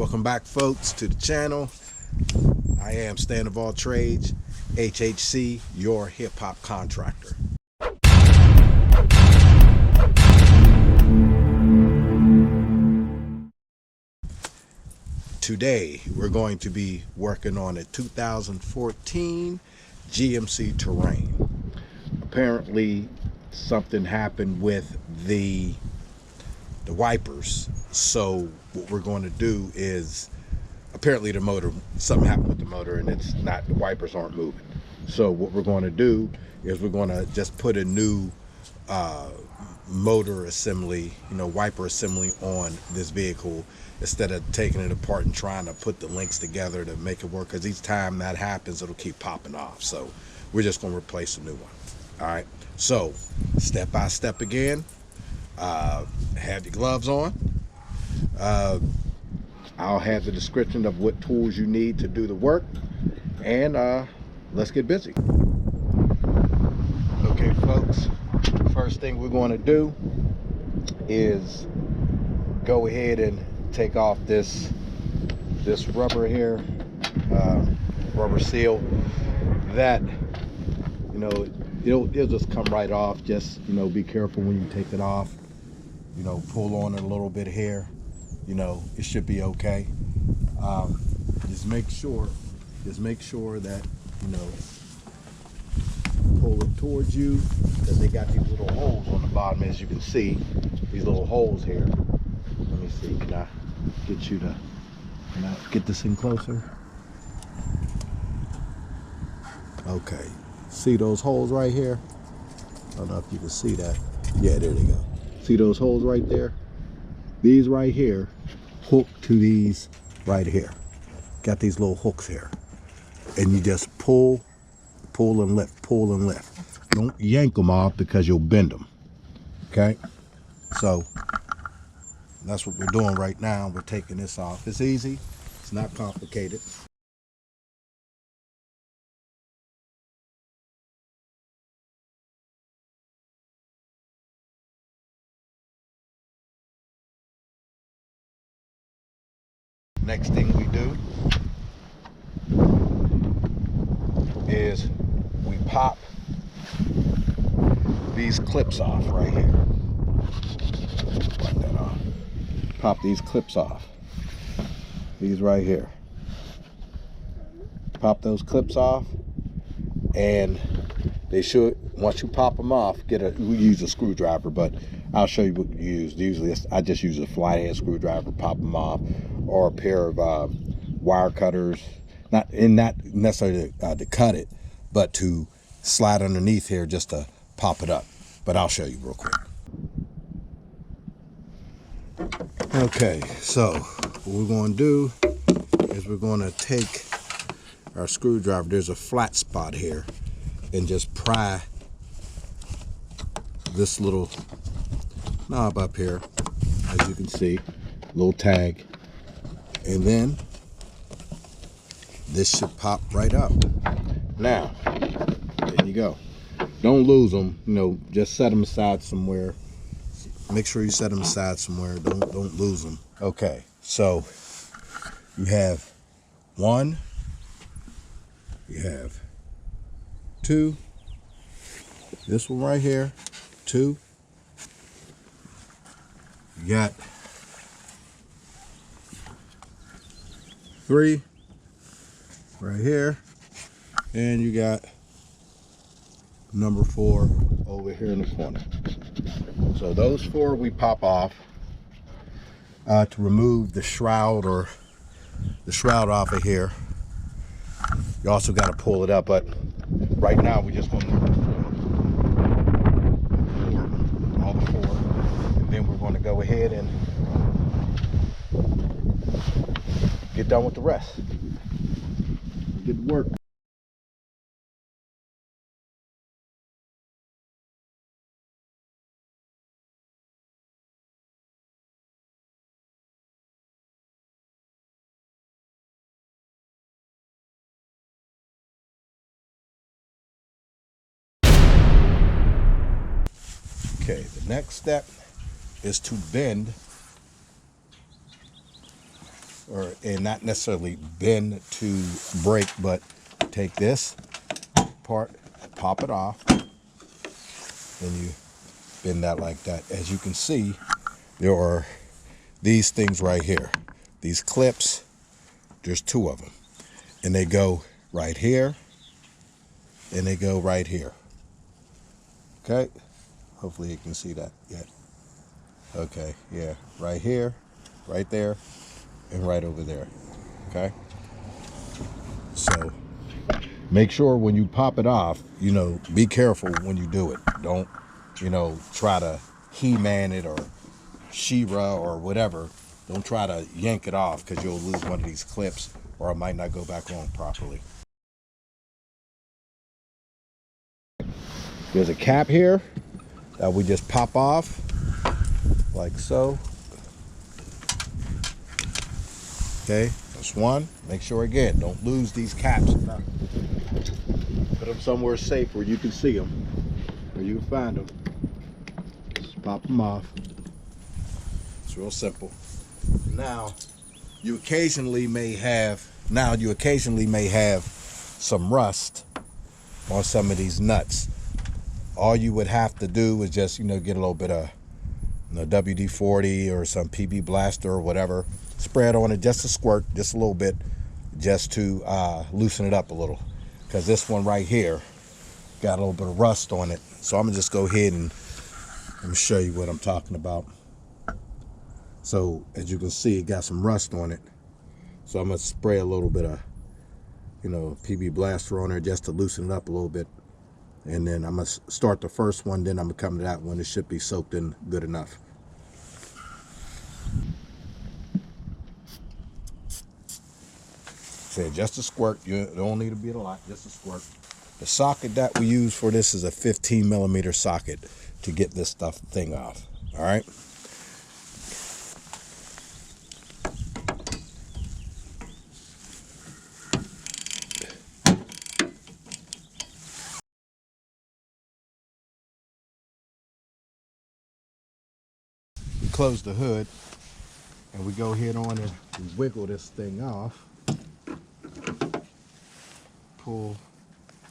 Welcome back, folks, to the channel. I am Stan of All Trades, HHC, your hip-hop contractor. Today, we're going to be working on a 2014 GMC Terrain. Apparently, something happened with the wipers. So what we're going to do is, apparently something happened with the motor and the wipers aren't moving. So what we're going to do is we're going to just put a new motor assembly, wiper assembly on this vehicle, instead of taking it apart and trying to put the links together to make it work, because each time that happens it'll keep popping off. So we're just going to replace a new one. All right, so step by step again. Have your gloves on. I'll have the description of what tools you need to do the work, and let's get busy. Okay, folks, first thing we're going to do is go ahead and take off this rubber here, rubber seal. That, it'll just come right off. Just be careful when you take it off. Pull on it a little bit here. It should be okay. Just make sure that pull it towards you, because they got these little holes on the bottom, as you can see. These little holes here. Let me see. Can I get this in closer? Okay. See those holes right here? I don't know if you can see that. Yeah, there they go. See those holes right there? These right here hook to these right here. Got these little hooks here. And you just pull and lift, pull and lift. Don't yank them off, because you'll bend them. Okay? So that's what we're doing right now. We're taking this off. It's easy. It's not complicated. Next thing we do is we pop these clips off right here. Wipe that off. Pop these clips off. These right here. Pop those clips off, and they should, once you pop them off, we use a screwdriver, but I'll show you what you use. Usually I just use a flathead screwdriver, pop them off, or a pair of wire cutters, not necessarily to cut it, but to slide underneath here just to pop it up. But I'll show you real quick. Okay, so what we're going to do is we're going to take our screwdriver. There's a flat spot here, and just pry this little knob up here, as you can see, little tag, and then this should pop right up. Now, there you go. Don't lose them. Just set them aside somewhere. Make sure you set them aside somewhere. Don't lose them. Okay, so you have one, you have two, this one right here, two. You got three right here, and you got number 4 over here in the corner. So those 4 we pop off to remove the shroud off of here. You also got to pull it up, but right now we're just going to move all the 4, and then we're going to go ahead and get done with the rest. Get to work. Okay, the next step is to bend and not necessarily bend to break, but take this part, pop it off, and you bend that like that. As you can see, there are these things right here. These clips, there's 2 of them. And they go right here, and they go right here. Okay? Hopefully you can see that yet. Okay, yeah, right here, right there, and right over there. Okay? So make sure when you pop it off, you know, be careful when you do it. Don't, you know, try to He-Man it or She-Ra or whatever. Don't try to yank it off, because you'll lose one of these clips, or it might not go back on properly. There's a cap here that we just pop off like so. Okay, that's one. Make sure again, don't lose these caps. Put them somewhere safe where you can see them, where you can find them. Just pop them off. It's real simple. Now you occasionally may have some rust on some of these nuts. All you would have to do is just, you know, get a little bit of, you know, WD-40 or some PB Blaster or whatever, spray it on it, just a squirt, just a little bit, just to loosen it up a little, because this one right here got a little bit of rust on it. So I'm gonna just go ahead and let me show you what I'm talking about. So as you can see, it got some rust on it. So I'm gonna spray a little bit of, you know, PB Blaster on there just to loosen it up a little bit. And then I'm gonna start the first one, then I'm gonna come to that one. It should be soaked in good enough. Say just a squirt. You don't need to be a lot, just a squirt. The socket that we use for this is a 15mm socket to get this thing off. All right. We close the hood and we go ahead on and wiggle this thing off. Pull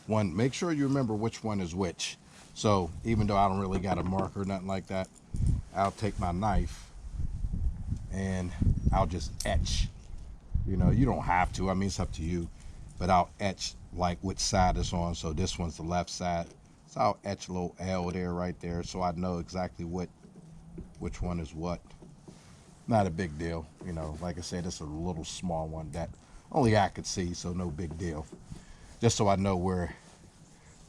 one, make sure you remember which one is which. So even though I don't really got a marker or nothing like that, I'll take my knife and I'll just etch. You know, you don't have to, I mean, it's up to you, but I'll etch like which side it's on. So this one's the left side, so I'll etch a little L there, right there, so I know exactly which one is what. Not a big deal, you know, like I said, it's a little small one that only I could see, so no big deal. Just so I know where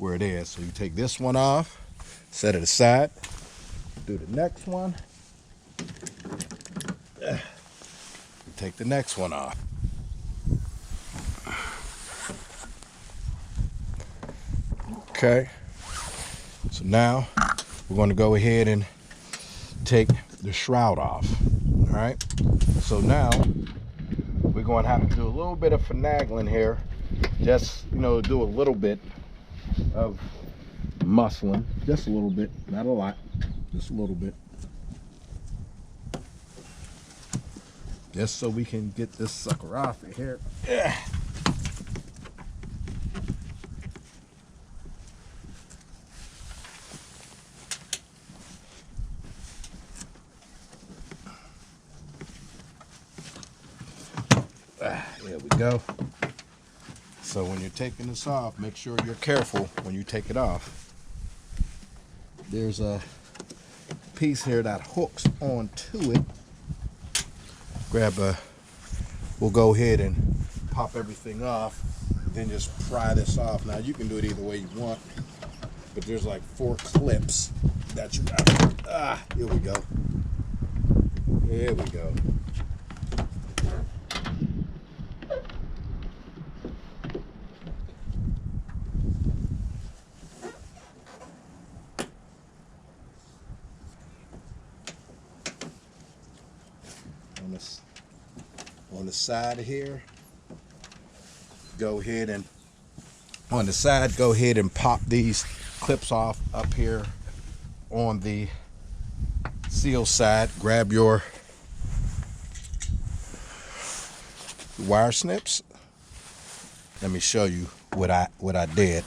it is. So you take this one off, set it aside, do the next one, take the next one off. Okay, so now we're going to go ahead and take the shroud off. All right, so now we're going to have to do a little bit of finagling here. Just, you know, do a little bit of muscling, just a little bit, not a lot, just a little bit, just so we can get this sucker off of here. Yeah. There we go. So when you're taking this off, make sure you're careful when you take it off. There's a piece here that hooks onto it. We'll go ahead and pop everything off, then just pry this off. Now you can do it either way you want, but there's like 4 clips that you got. Here we go. There we go. On the side here, go ahead and pop these clips off up here on the seal side. Grab your wire snips. Let me show you what I did.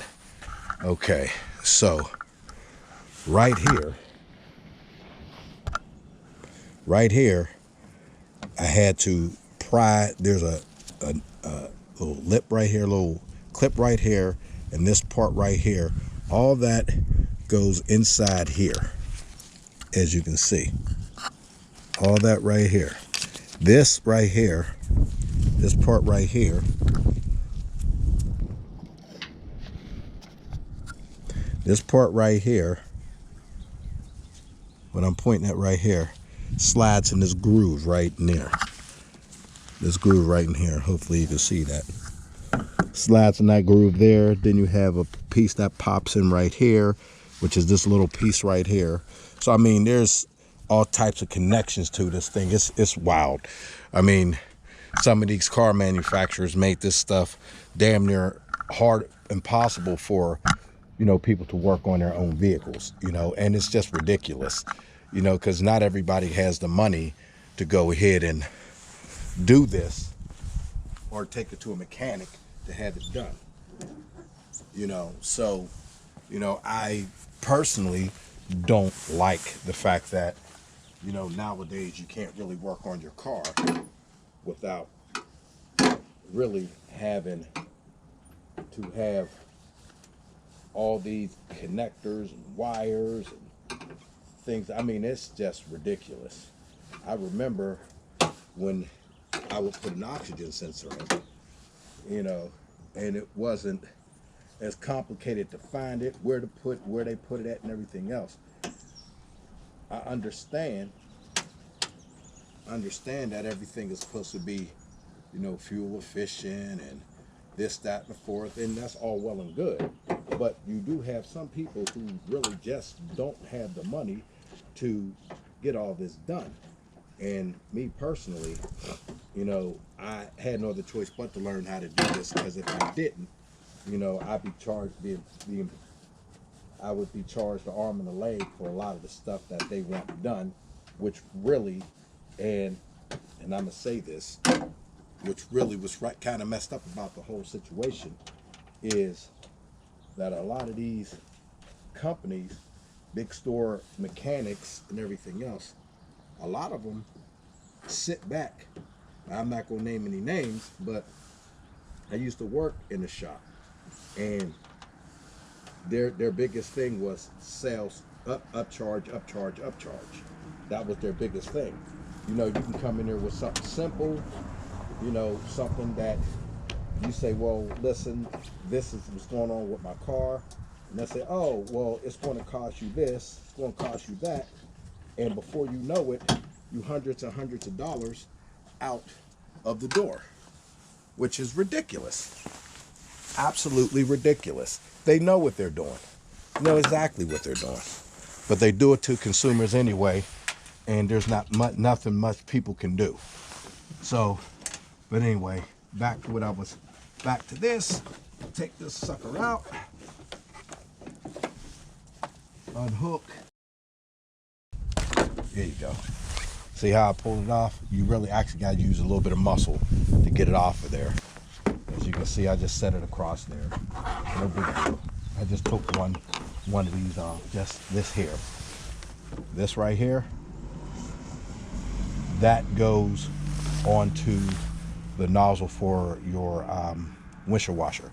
Okay, so right here, I had to pry. There's a little lip right here, little clip right here, and this part right here. All that goes inside here, as you can see. All that right here. This right here, this part right here, this part right here, what I'm pointing at right here, slides in this groove right in there. This groove right in here. Hopefully you can see that. Slides in that groove there. Then you have a piece that pops in right here, which is this little piece right here. So I mean, there's all types of connections to this thing. It's wild. I mean, some of these car manufacturers make this stuff damn near hard, impossible for, you know, people to work on their own vehicles, you know, and it's just ridiculous, you know, because not everybody has the money to go ahead and do this or take it to a mechanic to have it done, you know. So, you know, I personally don't like the fact that, you know, nowadays you can't really work on your car without really having to have all these connectors and wires and things. I mean, it's just ridiculous. I remember when I would put an oxygen sensor in, you know, and it wasn't as complicated to find it, where to put, where they put it at and everything else. I understand that everything is supposed to be, you know, fuel efficient and this, that, and the fourth, and that's all well and good. But you do have some people who really just don't have the money to get all this done. And me personally, you know, I had no other choice but to learn how to do this, because if I didn't, you know, I'd be charged I would be charged the arm and the leg for a lot of the stuff that they want done, which really, and I'm gonna say this, which really was kind of messed up about the whole situation, is that a lot of these companies, big store mechanics and everything else, a lot of them sit back. I'm not gonna name any names, but I used to work in the shop, and their biggest thing was sales, upcharge. That was their biggest thing. You know, you can come in there with something simple, you know, something that you say, well, listen, this is what's going on with my car. And they say, oh, well, it's going to cost you this, it's going to cost you that. And before you know it, you hundreds and hundreds of dollars out of the door, which is ridiculous. Absolutely ridiculous. They know what they're doing, know exactly what they're doing, but they do it to consumers anyway, and there's nothing much people can do. So, but anyway, back to this. Take this sucker out, unhook. There you go. See how I pulled it off? You really actually got to use a little bit of muscle to get it off of there. As you can see, I just set it across there. No big deal. I just took one of these off, just this here. This right here, that goes onto the nozzle for your windshield washer,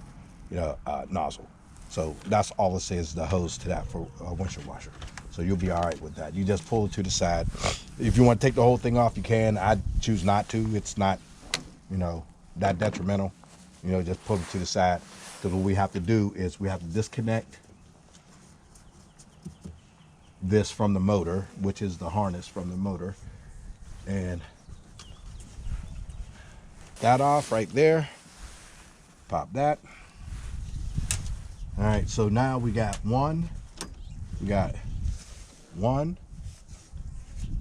you know, nozzle. So that's all it says, the hose to that for a windshield washer. So you'll be all right with that. You just pull it to the side. If you want to take the whole thing off, you can. I choose not to. It's not, you know, that detrimental. You know, just pull it to the side. Because what we have to do is we have to disconnect this from the motor, which is the harness from the motor, and that off right there. Pop that. All right, so now we got one,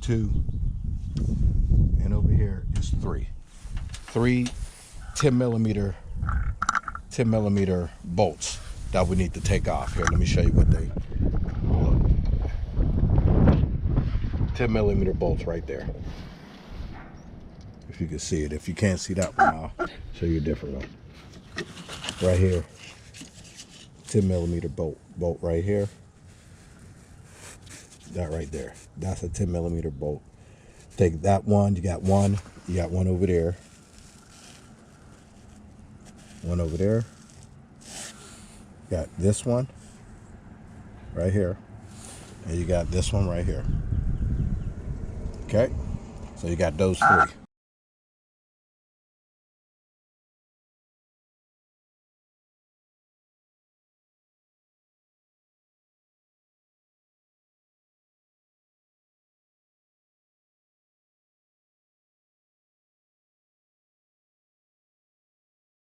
two, and over here is three 10 millimeter bolts that we need to take off. Here, let me show you what they look. 10 millimeter bolts right there. if you can see it. If you can't see that one, I'll show you a different one. Right here, 10mm bolt right here. That right there, that's a 10mm bolt. Take that one, you got one over there, one over there. Got this one right here, and you got this one right here. Okay, so you got those three.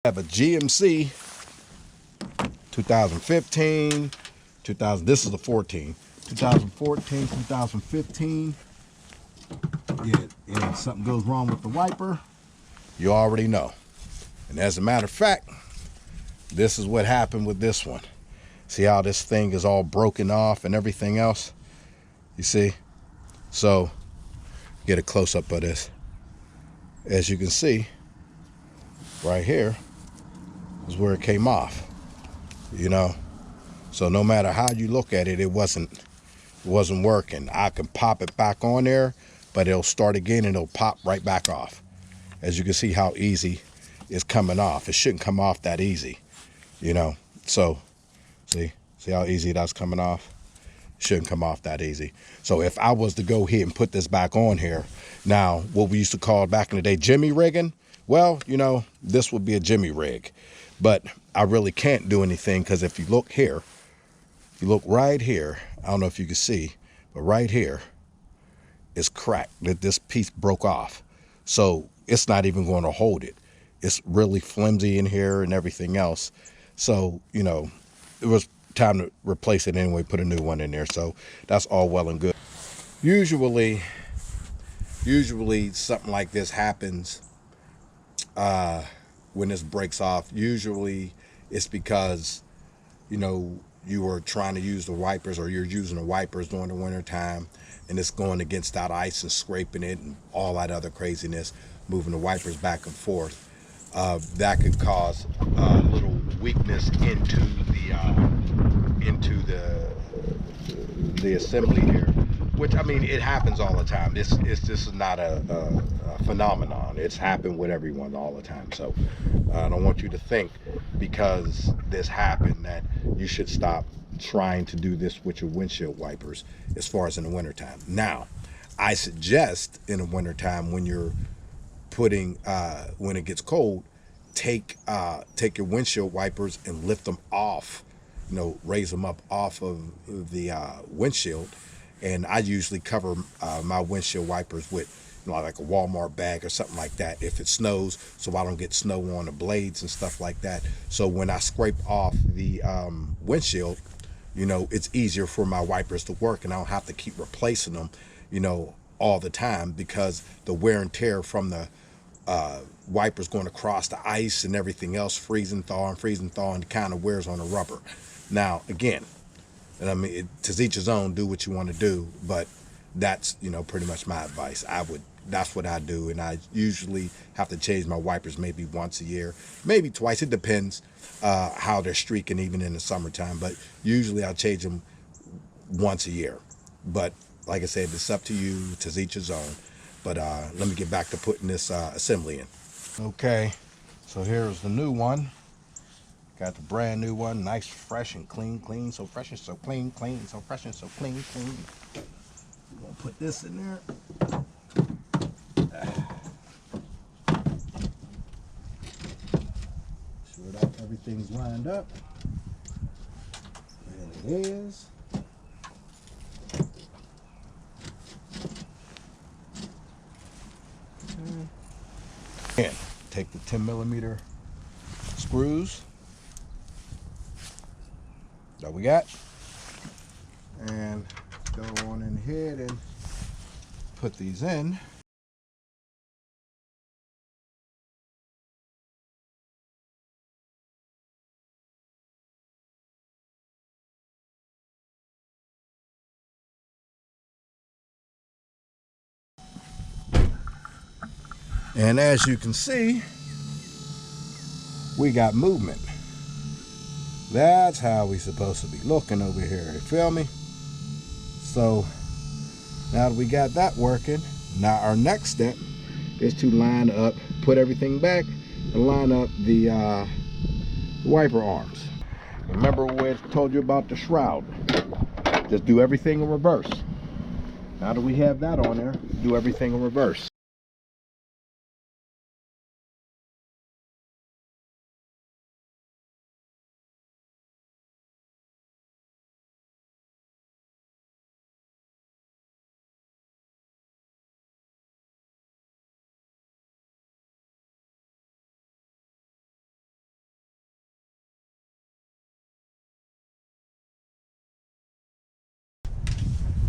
I have a GMC 2015, 2000. This is the 14. 2014, 2015. Yeah, and something goes wrong with the wiper, you already know. And as a matter of fact, this is what happened with this one. See how this thing is all broken off and everything else? You see? So, get a close-up of this. As you can see, right here is where it came off, you know? So no matter how you look at it, it wasn't working. I can pop it back on there, but it'll start again and it'll pop right back off. As you can see how easy it's coming off. It shouldn't come off that easy, you know? So, see how easy that's coming off? It shouldn't come off that easy. So if I was to go ahead and put this back on here, now what we used to call back in the day Jimmy rigging, well, you know, this would be a Jimmy rig. But I really can't do anything because if you look here, if you look right here, I don't know if you can see, but right here is cracked. This piece broke off. So it's not even going to hold it. It's really flimsy in here and everything else. So, you know, it was time to replace it anyway, put a new one in there. So that's all well and good. Usually something like this happens when this breaks off. Usually it's because, you know, you are trying to use the wipers, or you're using the wipers during the winter time, and it's going against that ice and scraping it and all that other craziness, moving the wipers back and forth. That could cause a little weakness into the assembly here, which, I mean, it happens all the time. This is not a phenomenon. It's happened with everyone all the time. So I don't want you to think because this happened that you should stop trying to do this with your windshield wipers as far as in the wintertime. Now, I suggest in the wintertime when you're putting when it gets cold, take your windshield wipers and lift them off, you know, raise them up off of the windshield. And I usually cover my windshield wipers with, you know, like a Walmart bag or something like that if it snows, so I don't get snow on the blades and stuff like that. So when I scrape off the windshield, you know, it's easier for my wipers to work, and I don't have to keep replacing them, you know, all the time, because the wear and tear from the wipers going across the ice and everything else, freezing, thawing, kind of wears on the rubber. Now, again, and I mean, to each his own, do what you want to do, but that's, you know, pretty much my advice. That's what I do, and I usually have to change my wipers maybe once a year, maybe twice. It depends how they're streaking, even in the summertime, but usually I'll change them once a year. But like I said, it's up to you, to each his own. But let me get back to putting this assembly in. Okay, so here's the new one. Got the brand new one, nice, fresh and clean, so fresh and so clean, so fresh and so clean. We're gonna put this in there. Sure that everything's lined up. There it is. And take the 10mm screws that we got and go on in ahead and put these in. And as you can see, we got movement. That's how we supposed to be looking over here, you feel me? So now that we got that working, now our next step is to line up, put everything back, and line up the wiper arms. Remember when I told you about the shroud? Just do everything in reverse. Now that we have that on there, do everything in reverse.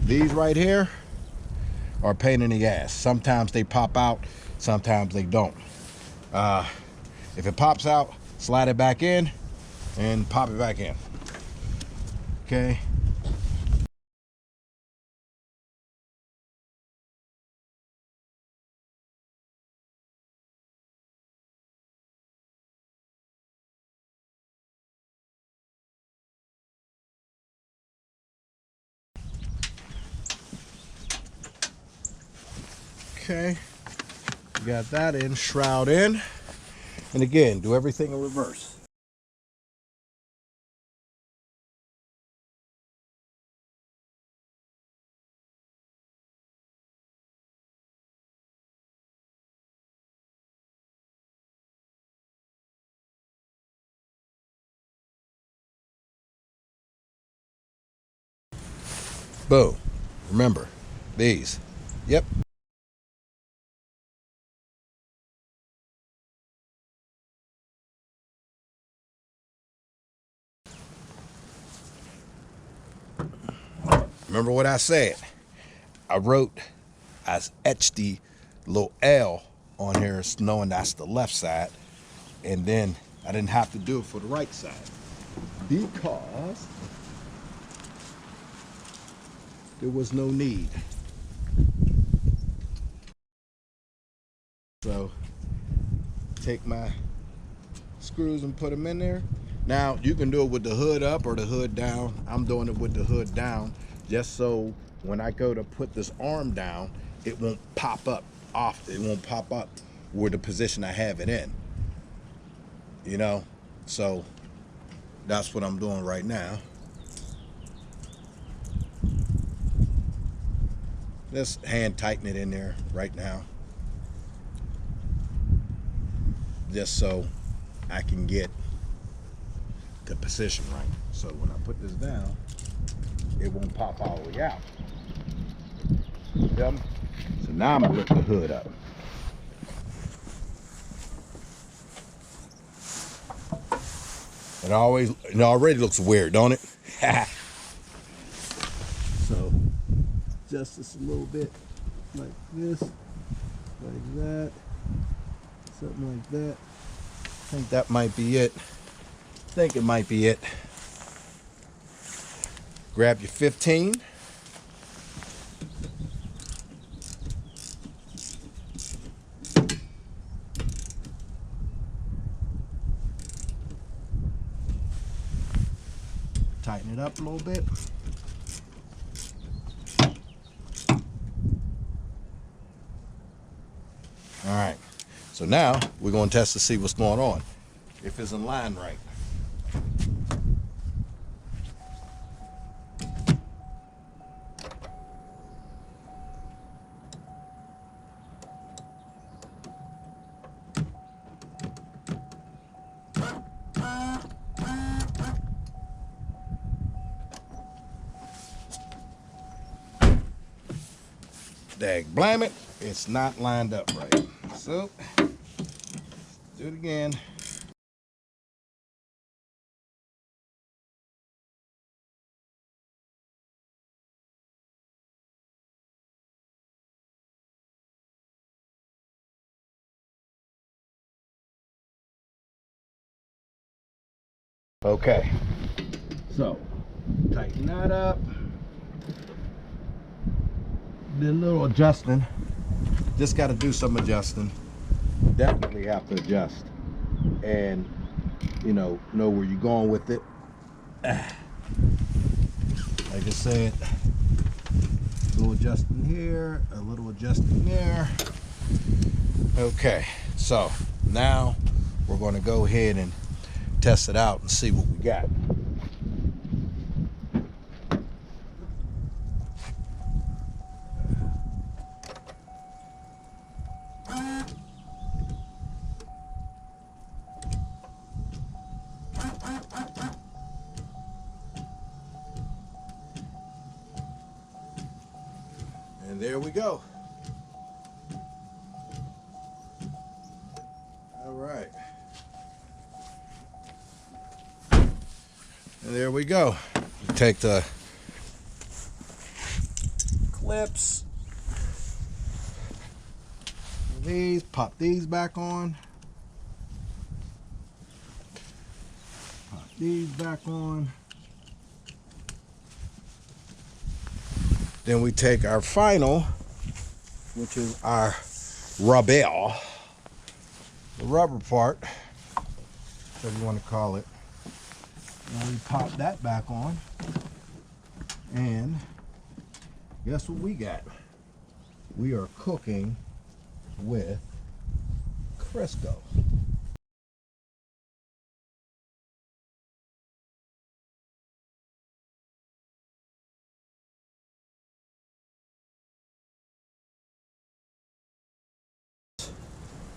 These right here are a pain in the ass. Sometimes they pop out, sometimes they don't. If it pops out, slide it back in and pop it back in. Okay. Okay, you got that in, shroud in, and again, do everything in reverse. Boom. Remember, these. Yep. Remember what I said? I etched the little L on here, knowing that's the left side, and then I didn't have to do it for the right side because there was no need. So take my screws and put them in there. Now you can do it with the hood up or the hood down. I'm doing it with the hood down, just so when I go to put this arm down, it won't pop up off. It won't pop up where the position I have it in. You know, so that's what I'm doing right now. Just hand tighten it in there right now, just so I can get the position right. So when I put this down, it won't pop all the way out. Yep. So now I'm gonna lift the hood up. It already looks weird, don't it? So just a little bit like this, like that, something like that. I think that might be it. I think it might be it. Grab your 15. Tighten it up a little bit. All right, so now we're going to test to see what's going on, if it's in line right. Dag blam it, it's not lined up right. So, do it again. Okay, so tighten that up. Did a little adjusting. Just got to do some adjusting. definitely have to adjust and, you know where you're going with it. Like I said, a little adjusting here, a little adjusting there. Okay, so now we're going to go ahead and test it out and see what we got. And there we go. All right. And there we go. You take the clips, these, pop these back on. Pop these back on. Then we take our final, which is our rubber, the rubber part, whatever you want to call it. And we pop that back on, and guess what we got? We are cooking with Crisco.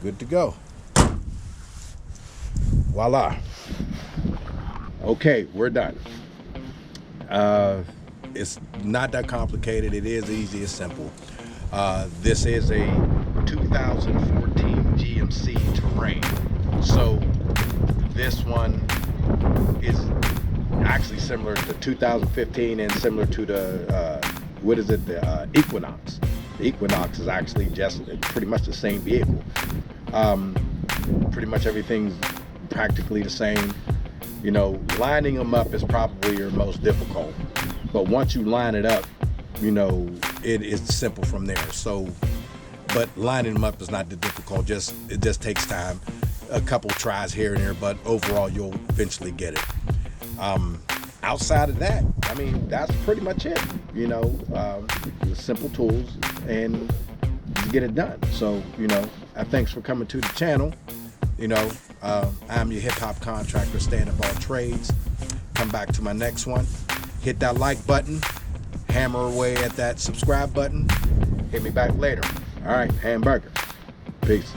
Good to go. Voila. Okay, we're done. It's not that complicated. It is easy, it's simple. This is a 2014 GMC Terrain. So this one is actually similar to 2015 and similar to the, the Equinox. The Equinox is actually just pretty much the same vehicle. Pretty much everything's practically the same. You know, lining them up is probably your most difficult. But once you line it up, you know, it is simple from there. So, but lining them up is not the difficult. It just takes time, a couple tries here and there, but overall you'll eventually get it. Outside of that, I mean, that's pretty much it. You know, simple tools and you get it done. So, you know, thanks for coming to the channel. You know, I'm your hip-hop contractor, stand up all trades. Come back to my next one. Hit that like button, hammer away at that subscribe button. Hit me back later. All right, hamburger. Peace.